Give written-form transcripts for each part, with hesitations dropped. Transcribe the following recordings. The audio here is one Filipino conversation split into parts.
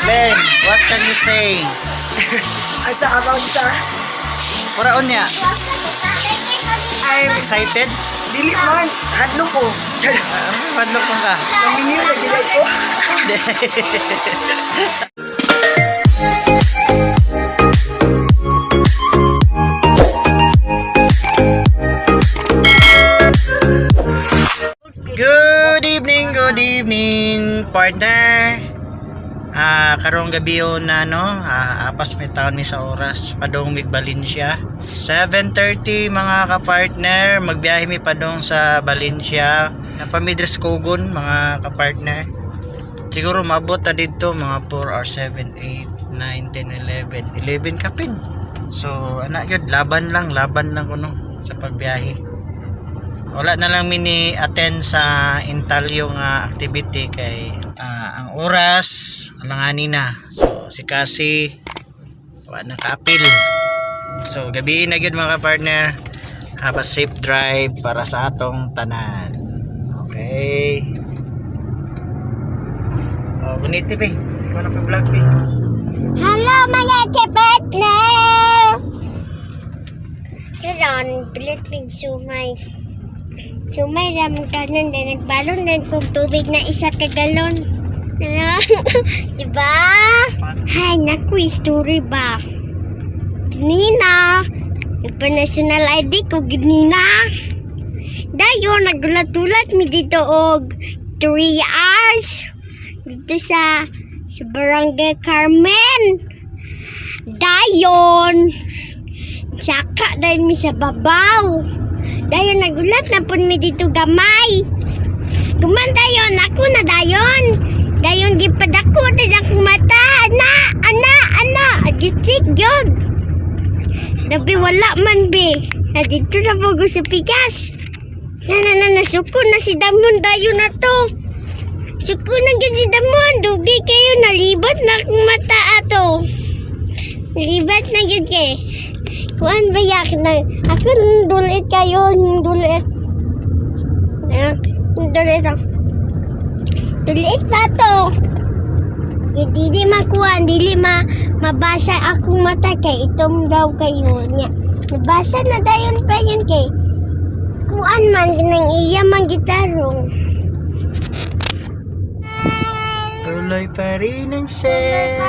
Ben, what can you say? Asa about sa Puraon niya. I'm Excited? dili man hadlo ko. Padlok mo ka. Naminyo na gilay ko. Good evening, partner. Karong gabi na apas may taon mi sa oras padong migbalin siya 7:30 mga kapartner, magbiyahe mi padong sa Valencia na pamidres Kogon mga kapartner. Siguro maabot ta dito mga 4 or 7, 8, 9, 10, 11 kapin. So anak yun, laban lang kuno sa pagbiyahe. Wala na lang mini attend sa Intalyo nga activity kay ang oras alangani na. So si Cassie wala na kaapil. So gabi na gyud mga partner. Have a safe drive para sa atong tanan. Okay. Oh, bonito ba? Ikaw na pa-vlog ba? Hello mga kapatner! Karon, pilit ng sumay. Sumay ramang kanon din nagbalon din kung tubig na 1 galon. Diba? Hay, naku, story ba? Nina, nagpa-national ID ko, Nina. Dayo, nagulat-ulat mi dito og 3 hours. Dito sa Barangay Carmen. Dayon, saka dahil mi sa babaw. Dayon nagulat na pun mi dito gamay. Guman dayon ako na dayon. Dayon gipadako din akong mata. Ana. Agitsik gyud. Nabi wala man be. Dito na po ko sa pikas. Suko na si Damon dayon na to. Suko na gyud si Damon. Dugi kayo nalibat na akong mata ato. Nalibat na gyud kay. Kuan ba yak na ako dulit kayo dulit. Dulit pa to. Dili makuan, dili mabasa akong mata kay itom daw kayo niya. Nabasa na dayon pa yun kay kuan man nang iya man gitarong. Tuloy pa rin ang sense.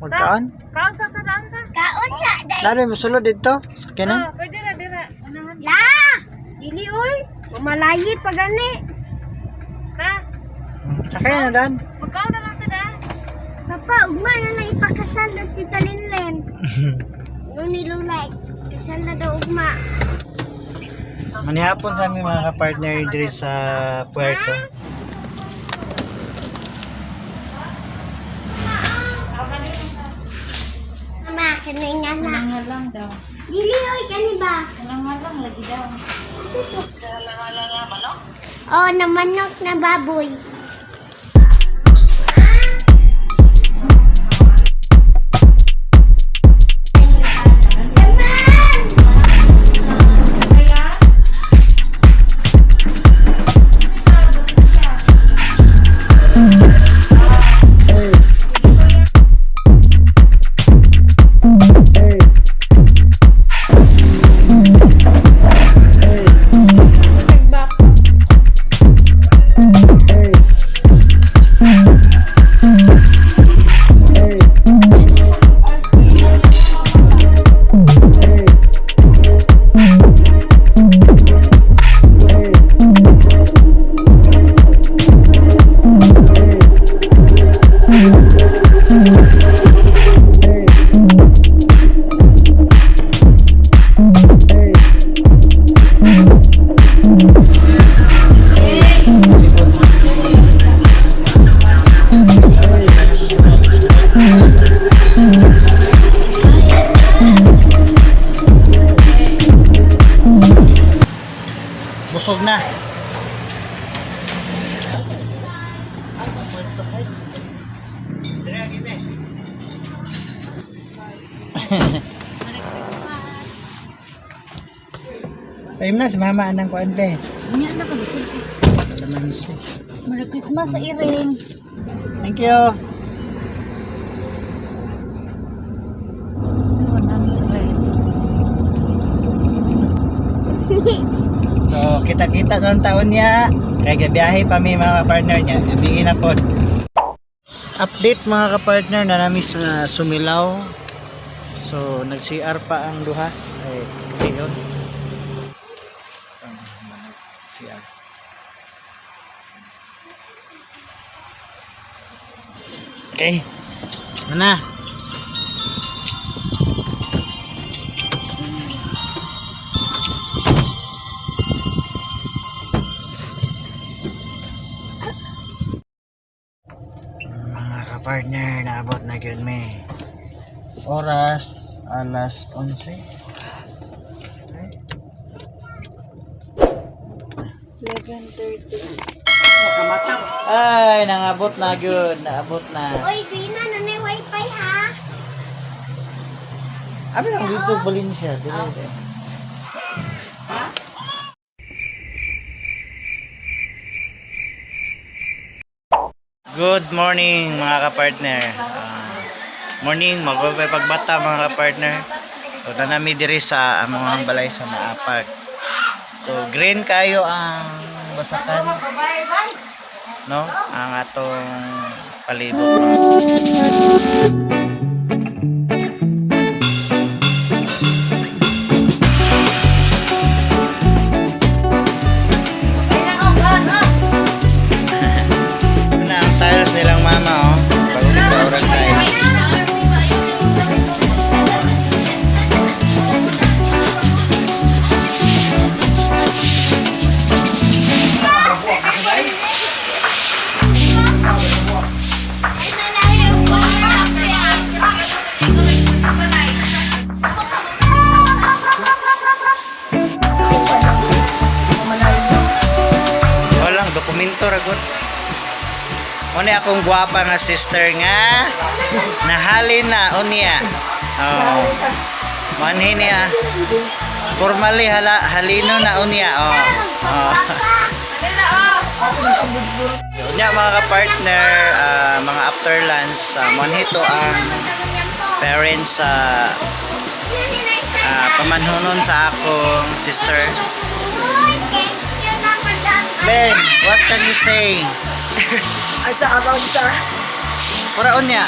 Magkaan? Kaon sa tadaan ta. Kaon sa dai. Lalo mo sulod dito? Kena? Pwede na dira. La! Dili oy. Mamalayi pa gani. Ta. Sakay na dan. Magkaon na lang ta da. Papa, ugma na lang ipakasal dos ti Talinlen. Nuni lulay. Kasal na daw ugma. Manihapon sa aming mga kapartner diri sa Puerto. Kaningan na. Halang daw. Dili oy kani ba? Halang lagi daw. Oh, na manok na baboy. busog na. Ayun na, si mama anang kuan pe. Nya na ko gusto. Kalamansi. Merry Christmas sa iring. Thank you. So, kita-kita doon taon niya. Kaya gabiyahe pa may mga partner niya. Ibigin na po. Update mga kapartner na namin sa Sumilaw. So, nag-CR pa ang duha. Ay, yun. CR. Okay. Ano na? Mga kapartner, naabot na yun may oras alas 11. Ay, nangabot na yun. Naabot na. Oy, Dina, nanay wifi ha? Abi lang dito balin siya. Dire. Good morning mga kapartner. Morning, magbabay pagbata mga kapartner. So, nanami diri sa among balay sa Maapag. So, green kayo ang basakan. No? Ang atong palibot. Na ang tiles nilang mama oh. Bagong tiles. Walang dokumento ragot. Muna akong guwapa nga sister nga nahalin na unya. Oh. Manhin niya. Formally halino na unya. Oh. Oh. Unya mga ka-partner, mga after lunch, manhito ang parents sa pamanhunon sa akong sister. Ben, what can you say? Asa about sa Pura unya,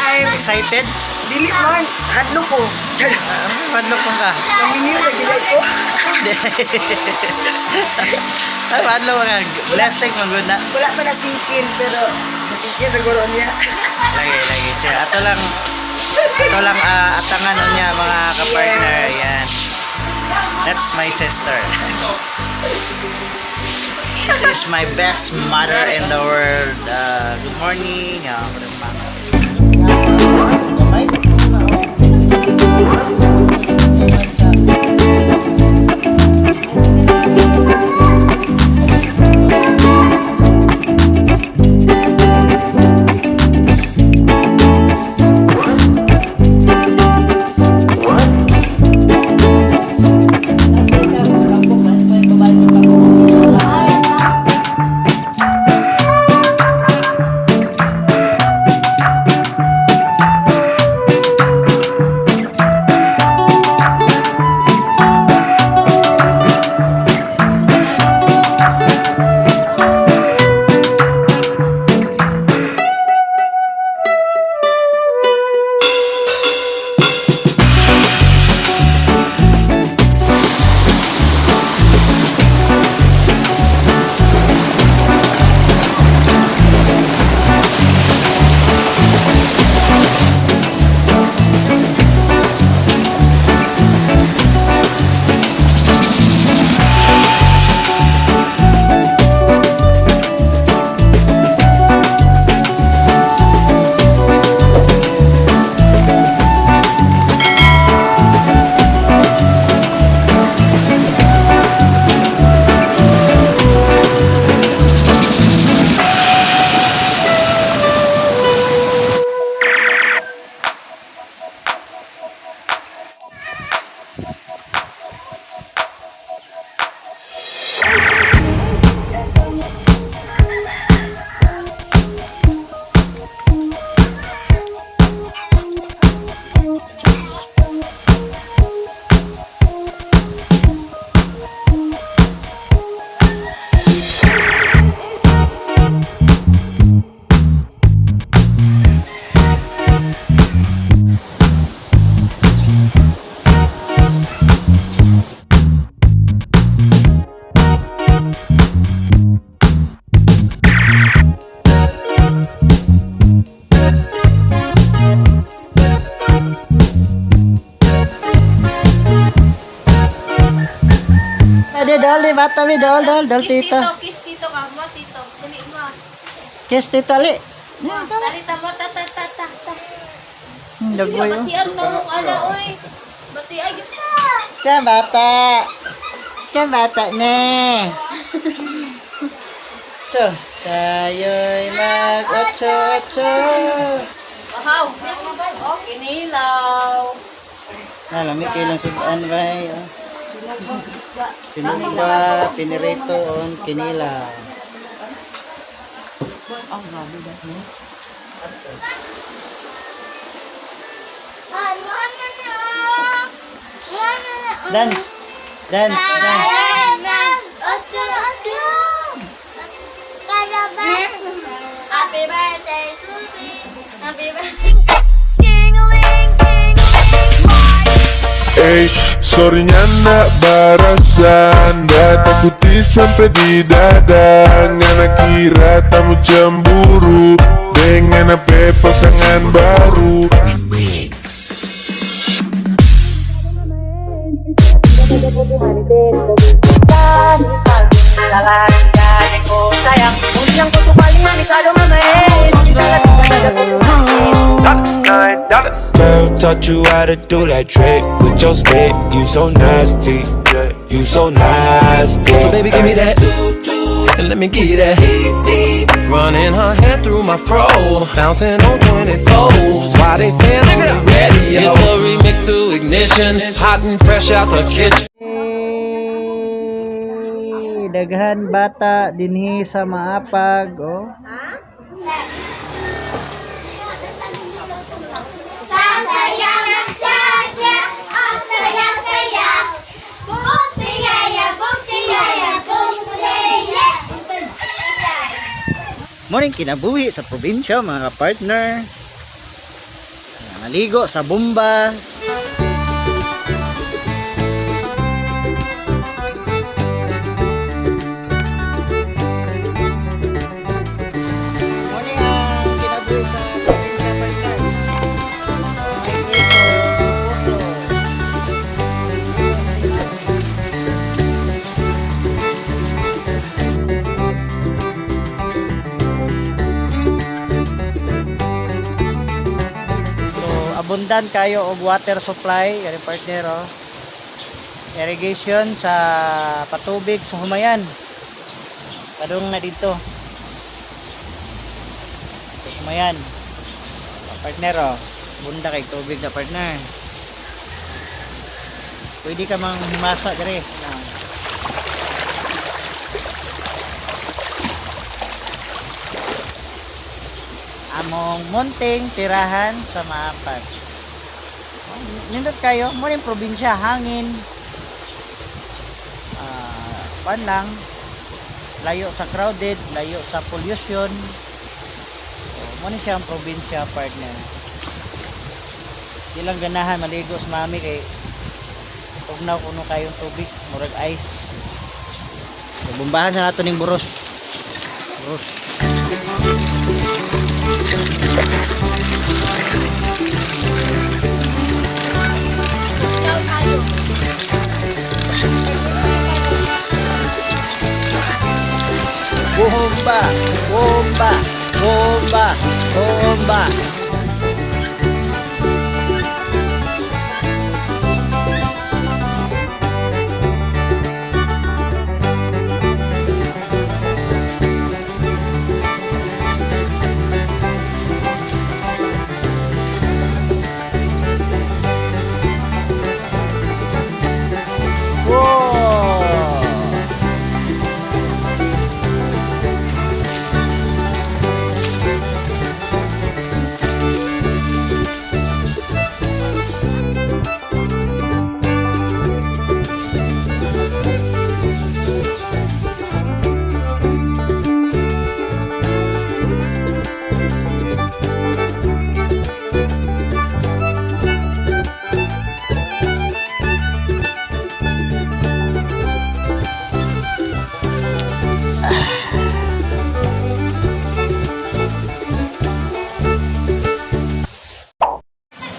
I'm excited? dili man hadlok ko. Padlok mo ka. Naminyo na gilay ko. Ay, padlok mo ka. Blessing mo good na. Wala pa nasingkin pero nasingkin na guro niya. Lagi siya. Ato lang atangan niya mga kapartner. Yan. That's my sister. This is my best mother in the world. Good morning. bata mi dol tito. Kiss tito ka mo, tito. Dali mo. Kiss tito ali. Tarita mo, ta. Dagway oh. Batian mo mong ana, oy. Batian kita. Ka bata na. So, tayo'y mag-otso-otso. Wow. Oh, kinilaw. Lami kailang sudan ba? Sinungga, pinirito, on, kinila. Dance. Happy birthday, Susie. Happy birthday. Ey, sorry-nya nak barasan takuti sampai di dada Ngana kira tamu cemburu dengan apa pasangan baru. Girl taught you how to do that trick with your spit. You so nasty, you so nasty. So baby, give me that and let me give you that. Running her hands through my fro, bouncing on 24s. Why they say I'm on the radio? It's the remix to Ignition, hot and fresh out the kitchen. Daghan bata dinhi sa maapag oh. Sasayang ng tsa-tsa, ang saya-saya. Bumtiyaya, bumtiyaya. Morning kinabuhi sa probinsya mga partner. Naligo sa bomba. Morning kinabuhi sa probinsya partner. Abundan kayo og water supply kani partner oh. Irrigation sa patubig sa Humayan. Kadung na dito. Humayan. Partner oh, bunda kay tubig na partner. Pwede ka mang himasa dire. Among munting tirahan sa maapag. Nindot kayo, mo rin probinsya, hangin. Pan lang, layo sa crowded, layo sa pollution. Mo rin siya ang probinsya partner. Silang ganahan maligo sa mami kay ugnaw kuno kayong tubig, murag ice. So, bumbahan sa nato ning buros. Bomba, bomba, bomba, bomba.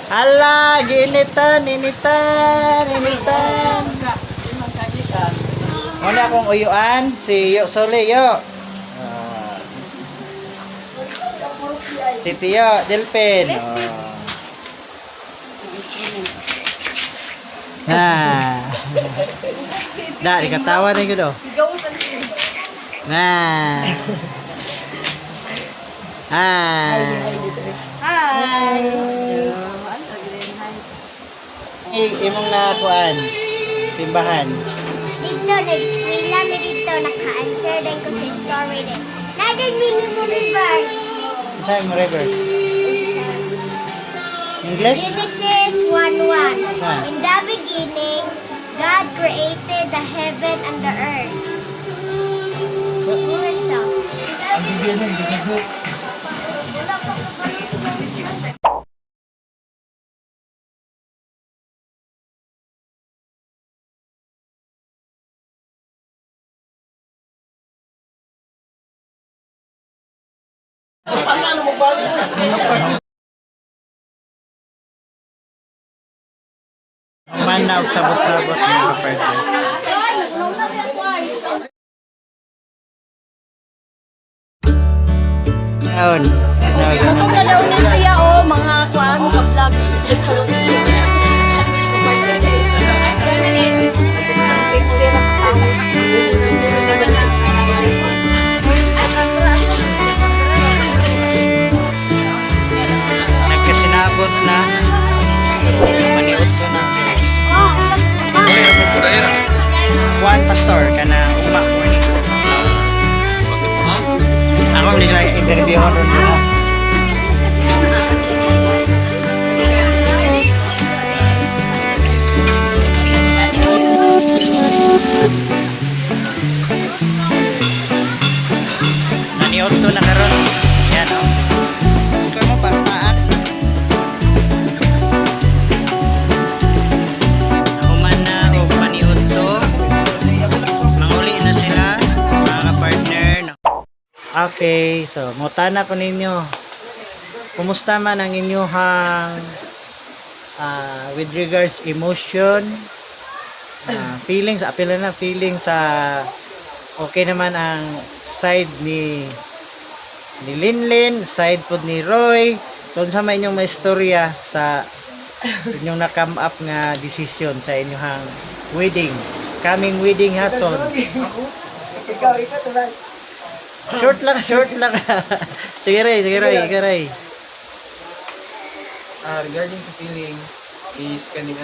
Hala, initan. Ano na akong uyuan, si Yo Sole, Yo. Si Tio, Delpin. Da, dikatawa na yun, Nah. Hi. Imong nakuan. Simbahan. Dito, nag-eskwela mi dito, naka-answer din ko sa story din. Nadan mi reverse. Saan mo reverse? English? Genesis 1:1. Ah. In the beginning, God created the heaven and the earth. Manaw, sabot-sabot mga kapatid. Yun. Gutom na daw ni siya, oh, mga kuan, mga vlogs. Nagkasinabot na. Maniot ko na. Juan Pastor, kana ugma ko ni. Ako ni sa interview ko ron. Naniot to na karon. Yan oh. Ikaw mo partaan. Ako man na o paniot to. Manguli na sila mga ka-partner. Okay, so mutana ko ninyo. Kumusta man ang inyong with regards emotion, feelings, apil na feelings sa okay naman ang side ni Linlin, side po ni Roy. So unsa man inyong maistorya sa inyong na-come up nga decision sa inyong wedding, coming wedding hason. Ikaw, diba? Short lang. Sige Ray. Regarding sa feeling is kaning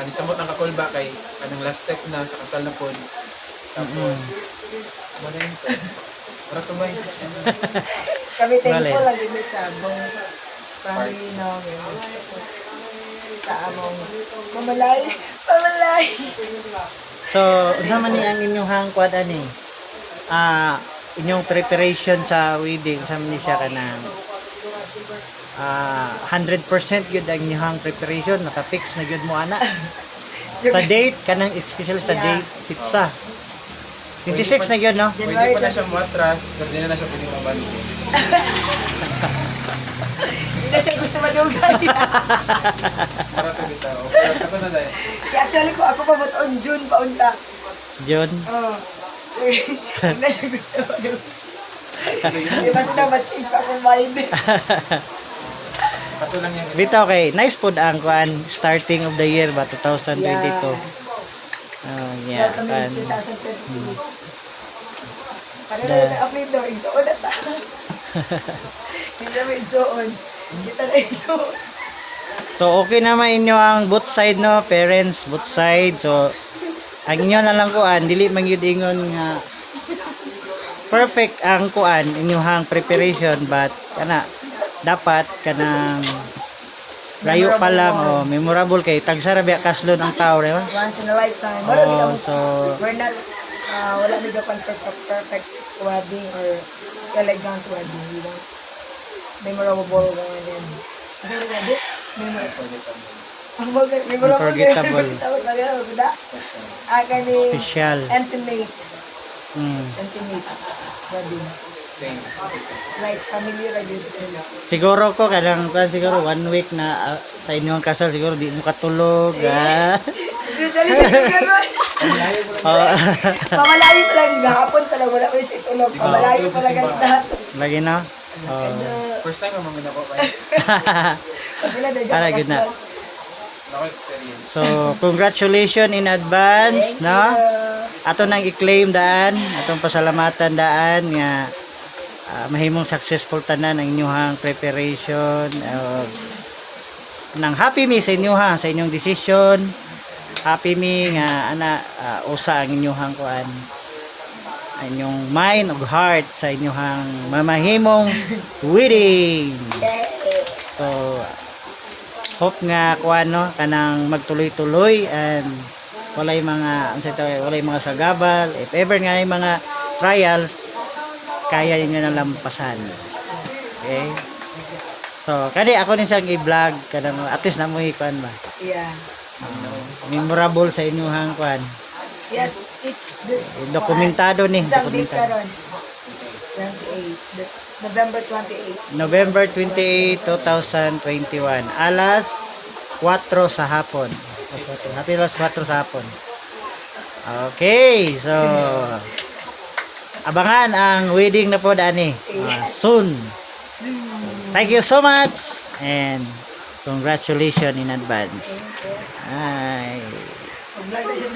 nisamot ang kakulba kay kanang last step na sa kasal na pod. Tapos wala yun to. Para tumay. Kami thankful Vale. lang din sa abong family namin. Sa among mamalay. So unsa man ni ang inyong hangkwad ani? Inyong preparation sa wedding, unsa man ni siya kanang 100% gyud ang inyong preparation, naka-fix na gyud mo ana. Sa date kanang especially sa date pizza. 26 na gyud no? Pwede pa na siya matras, pero di na siya pwede mabalik. Hindi na siya gusto madugay. Para to bitaw. Pero ako na dahil. Actually, ako pa on June paunta. June. Oo. Hindi na siya gusto madugay. Di ba sila ma-change pa akong mind. Pato lang yan. Bitaw kay nice food ang kuan starting of the year ba 2022. Yeah. Kami Kan 2022. Kanina na upload daw, igsoon na ta. Hindi namin igsoon. Kita na igsoon. So okay naman inyo ang both side no, parents both side. So ang inyo na lang kuan dili man gyud ingon nga perfect ang kuan inyong preparation but kana dapat kanang layo pa lang o memorable kay tagsara biya kaslon ang tao di ba? Once in a lifetime. Mara kita mo. So We're not, wala may gapan perfect wedding or elegant wedding. We want memorable one and kasi yung wedding, memorable. Unforgettable. Tawag na gano'n, kuda. Kani special. intimate Mm. wedding. Same. Like family wedding. Siguro ko kadang kuan siguro 1 week na sa inyong kasal siguro di mo katulog. Dali ka gano'n. Oh, Pamalayo pa lang, gahapon pa lang, wala ko siya tulog. Pamalayo pa lang ganda. lagi no. Oh. First time ang mga nako kay. Pagila na Ala, good na. Nako experience. So, congratulations in advance, no? Ato nang i-claim daan, atong pasalamatan daan nga mahimong successful tanan ang inyong preparation. Nang happy me sa inyong decision. Happy me nga usa ang inyong kuan. Ang inyong mind ug heart sa inyong mamahimong wedding. So, hope nga kuan no kanang magtuloy-tuloy and walay mga sagabal. If ever nga may mga trials, kaya niyo na lampasan. Okay? So, kani ako ni siyang i-vlog kanang at least na mo kuan ba. Yeah. Memorable sa inyong kuan. Yes, it's the Dokumentado ni, isang date dokumentado. karon. 28, November 28. November 28, 2021. Alas 4 sa hapon. Hati alas 4 sa hapon. Okay, so abangan ang wedding na po dani. Soon. Thank you so much and congratulations in advance. Ay. Pag-vlog na siya,